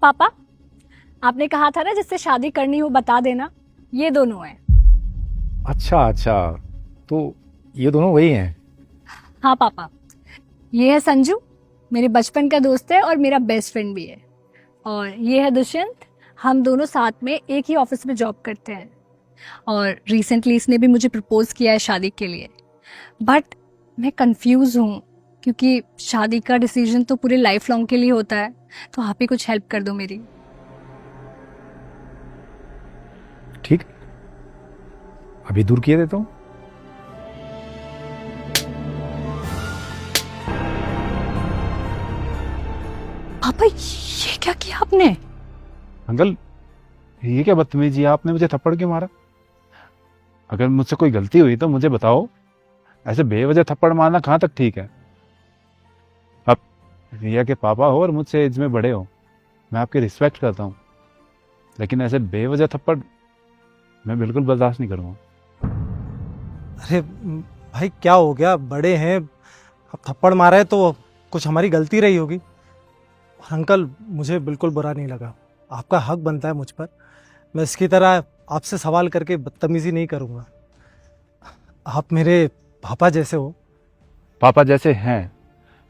पापा, आपने कहा था ना जिससे शादी करनी हो बता देना, ये दोनों हैं। अच्छा अच्छा, तो ये दोनों वही हैं। हाँ पापा, ये है संजू, मेरे बचपन का दोस्त है और मेरा बेस्ट फ्रेंड भी है। और ये है दुष्यंत, हम दोनों साथ में एक ही ऑफिस में जॉब करते हैं। और रिसेंटली इसने भी मुझे प्रपोज किया है शादी के लिए। बट मैं कंफ्यूज हूँ, क्योंकि शादी का डिसीजन तो पूरे लाइफ लॉन्ग के लिए होता है। तो आप ही कुछ हेल्प कर दो मेरी। ठीक, अभी दूर किए देता हूँ। पापा, ये क्या किया आपने? अंकल, ये क्या बदतमीजी है, आपने मुझे थप्पड़ क्यों मारा? अगर मुझसे कोई गलती हुई तो मुझे बताओ, ऐसे बेवजह थप्पड़ मारना कहाँ तक ठीक है? अब रिया के पापा हो और मुझसे एज में बड़े हो, मैं आपकी रिस्पेक्ट करता हूँ, लेकिन ऐसे बेवजह थप्पड़ मैं बिल्कुल बर्दाश्त नहीं करूँगा। अरे भाई, क्या हो गया? बड़े हैं, अब थप्पड़ मारा है तो कुछ हमारी गलती रही होगी। और अंकल, मुझे बिल्कुल बुरा नहीं लगा, आपका हक बनता है मुझ पर। मैं इसकी तरह आपसे सवाल करके बदतमीजी नहीं करूँगा। आप मेरे पापा जैसे हो। पापा जैसे हैं,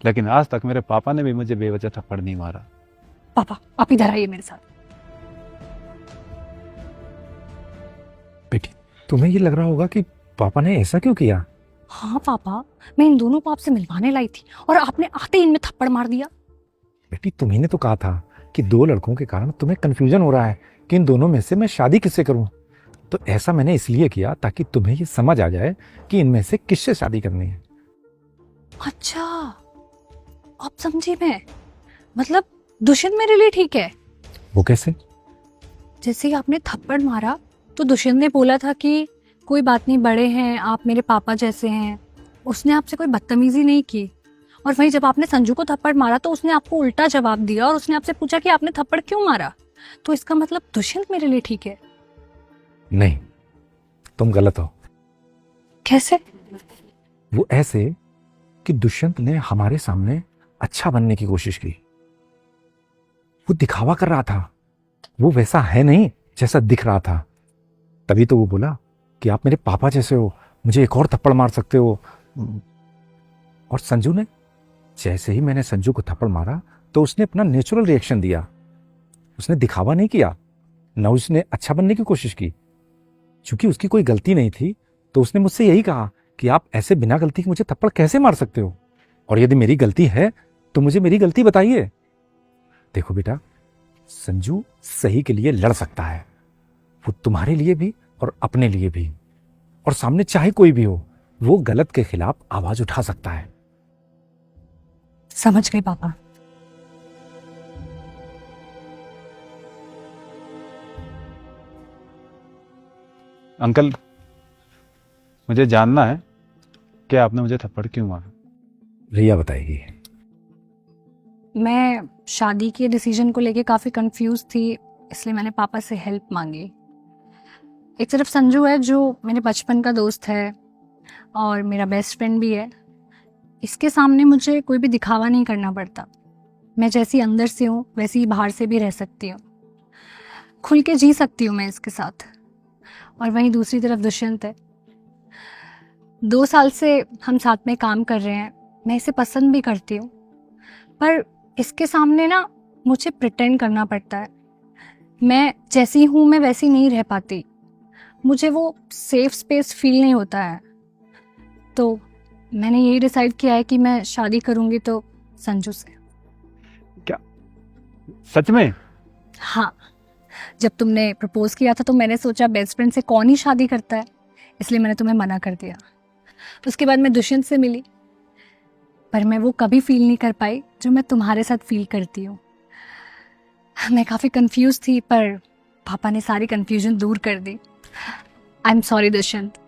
लेकिन आज तक मेरे पापा ने भी मुझे बेवजह थप्पड़ नहीं मारा। पापा, आप इधर आइए मेरे साथ। बेटी, तुम्हें ये लग रहा होगा कि पापा ने ऐसा क्यों किया? हाँ पापा, मैं इन दोनों को आपसे मिलवाने लाई थी और आपने आते ही इनमें थप्पड़ मार दिया। बेटी, तुम्ही ने तो कहा था कि दो लड़कों के कारण तुम्हें कंफ्यूजन हो रहा है कि इन दोनों में से मैं शादी किससे करूं। तो ऐसा मैंने इसलिए किया ताकि तुम्हें ये समझ आ जाए कि इनमें से किससे शादी करनी है। अच्छा, आप समझी मैं। मतलब दुष्यंत मेरे लिए ठीक है। वो कैसे? जैसे ही आपने थप्पड़ मारा तो दुष्यंत ने बोला था कि कोई बात नहीं, बड़े हैं आप, मेरे पापा जैसे हैं। उसने आपसे कोई बदतमीजी नहीं की। और वहीं जब आपने संजू को थप्पड़ मारा तो उसने आपको उल्टा जवाब दिया और उसने आपसे पूछा कि आपने थप्पड़ क्यों मारा। तो इसका मतलब दुष्यंत मेरे लिए ठीक है। नहीं, तुम गलत हो। कैसे? वो ऐसे कि दुष्यंत ने हमारे सामने अच्छा बनने की कोशिश की। वो दिखावा कर रहा था, वो वैसा है नहीं जैसा दिख रहा था। तभी तो वो बोला कि आप मेरे पापा जैसे हो, मुझे एक और थप्पड़ मार सकते हो। और संजू ने, जैसे ही मैंने संजू को थप्पड़ मारा तो उसने अपना नेचुरल रिएक्शन दिया। उसने दिखावा नहीं किया, न उसने अच्छा बनने की कोशिश की। क्योंकि उसकी कोई गलती नहीं थी तो उसने मुझसे यही कहा कि आप ऐसे बिना गलती के मुझे थप्पड़ कैसे मार सकते हो, और यदि मेरी गलती है तो मुझे मेरी गलती बताइए। देखो बेटा, संजू सही के लिए लड़ सकता है, वो तुम्हारे लिए भी और अपने लिए भी। और सामने चाहे कोई भी हो, वो गलत के खिलाफ आवाज उठा सकता है। समझ गई पापा। अंकल, मुझे जानना है कि आपने मुझे थप्पड़ क्यों मारा। रिया बताएगी। मैं शादी के डिसीजन को लेके काफ़ी कंफ्यूज थी, इसलिए मैंने पापा से हेल्प मांगी। एक तरफ संजू है जो मेरे बचपन का दोस्त है और मेरा बेस्ट फ्रेंड भी है। इसके सामने मुझे कोई भी दिखावा नहीं करना पड़ता। मैं जैसी अंदर से हूँ वैसी ही बाहर से भी रह सकती हूँ, खुल के जी सकती हूँ मैं इसके साथ। और वहीं दूसरी तरफ दुष्यंत है। 2 साल से हम साथ में काम कर रहे हैं, मैं इसे पसंद भी करती हूँ, पर इसके सामने ना मुझे प्रिटेंड करना पड़ता है। मैं जैसी हूँ मैं वैसी नहीं रह पाती, मुझे वो सेफ स्पेस फील नहीं होता है। तो मैंने यही डिसाइड किया है कि मैं शादी करूँगी तो संजू से। क्या सच में? हाँ, जब तुमने प्रपोज किया था तो मैंने सोचा बेस्ट फ्रेंड से कौन ही शादी करता है, इसलिए मैंने तुम्हें मना कर दिया। उसके बाद मैं दुष्यंत से मिली, पर मैं वो कभी फील नहीं कर पाई जो मैं तुम्हारे साथ फील करती हूँ। मैं काफ़ी कंफ्यूज थी, पर पापा ने सारी कंफ्यूजन दूर कर दी। I am sorry Dushyant.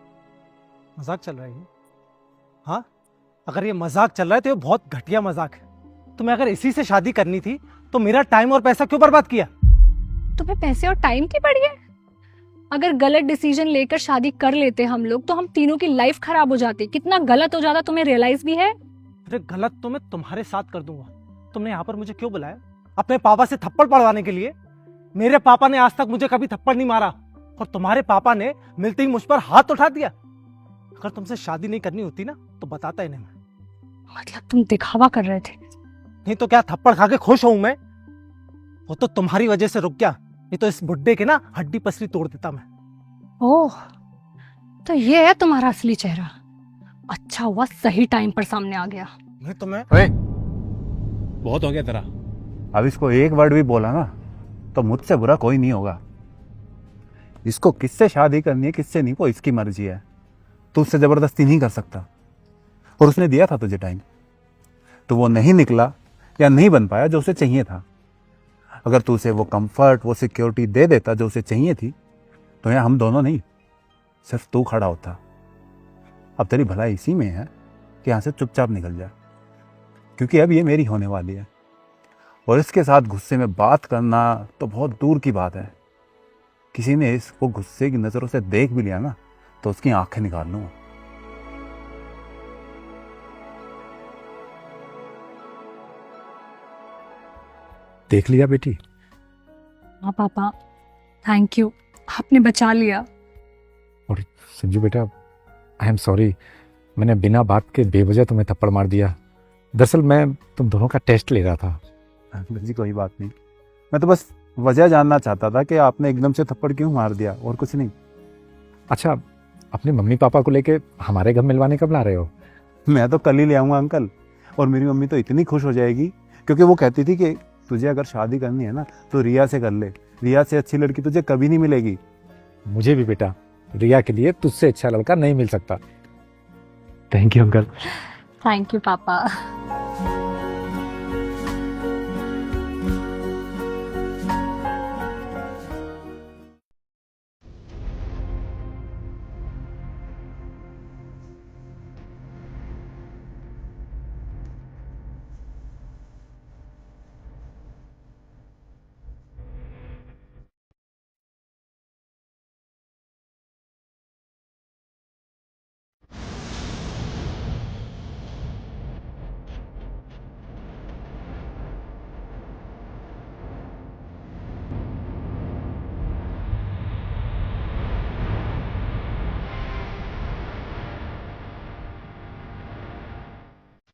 मजाक चल रहा है ये? हाँ, अगर ये मजाक चल रहा है तो ये बहुत घटिया मजाक है। तुम्हें अगर इसी से शादी करनी थी तो मेरा टाइम और पैसा क्यों बर्बाद किया? तुम्हें पैसे और टाइम की पड़ी है? अगर गलत डिसीजन लेकर शादी कर लेते हम लोग तो हम तीनों की लाइफ खराब हो जाती। कितना गलत हो जाता तुम्हें रियलाइज भी है? अरे गलत तो मैं तुम्हारे साथ कर दूंगा। तुमने यहाँ पर मुझे क्यों बुलाया? अपने पापा से थप्पड़ पड़वाने के लिए? मेरे पापा ने आज तक मुझे कभी थप्पड़ नहीं मारा, और तुम्हारे पापा ने मिलते ही मुझ पर हाथ उठा दिया। अगर तुमसे शादी नहीं करनी होती ना तो बताता ही नहीं मैं। मतलब तुम दिखावा कर रहे थे? नहीं तो क्या थप्पड़ खा के खुश हूं मैं? वो तो तुम्हारी वजह से रुक गया, नहीं तो इस बुड्ढे के ना हड्डी पसली तोड़ देता मैं। ओह, तो ये है तुम्हारा असली चेहरा। अच्छा हुआ सही टाइम पर सामने आ गया। नहीं तो मैं ओए, बहुत हो गया तेरा। अब इसको एक वर्ड भी बोला ना तो मुझसे बुरा कोई नहीं होगा। इसको किससे शादी करनी है किससे नहीं वो इसकी मर्जी है। तू उससे जबरदस्ती नहीं कर सकता। और उसने दिया था तुझे टाइम, तो वो नहीं निकला या नहीं बन पाया जो उसे चाहिए था। अगर तू उसे वो कंफर्ट वो सिक्योरिटी दे देता जो उसे चाहिए थी, तो यहाँ हम दोनों नहीं सिर्फ तू खड़ा होता। अब तेरी भलाई इसी में है कि यहाँ से चुपचाप निकल जा, क्योंकि अब ये मेरी होने वाली है। और इसके साथ गुस्से में बात करना तो बहुत दूर की बात है। किसी ने इसको गुस्से की नज़रों से देख भी लिया ना तो उसकी आंखें निकाल लूंगा। देख लिया बेटी? हाँ पापा, थैंक यू, आपने बचा लिया। और संजू बेटा, आई एम सॉरी, मैंने बिना बात के बेवजह तुम्हें थप्पड़ मार दिया। दरअसल मैं तुम दोनों का टेस्ट ले रहा था। अंकल जी कोई बात नहीं, मैं तो बस वजह जानना चाहता था कि आपने एकदम से थप्पड़ क्यों मार दिया, और कुछ नहीं। अच्छा, अपने मम्मी पापा को लेके हमारे घर मिलवाने कब ला रहे हो? मैं तो कल ही ले आऊँगा अंकल। और मेरी मम्मी तो इतनी खुश हो जाएगी, क्योंकि वो कहती थी कि तुझे अगर शादी करनी है ना तो रिया से कर ले, रिया से अच्छी लड़की तुझे कभी नहीं मिलेगी। मुझे भी बेटा, रिया के लिए तुझसे अच्छा लड़का नहीं मिल सकता। Thank you uncle. Thank you पापा।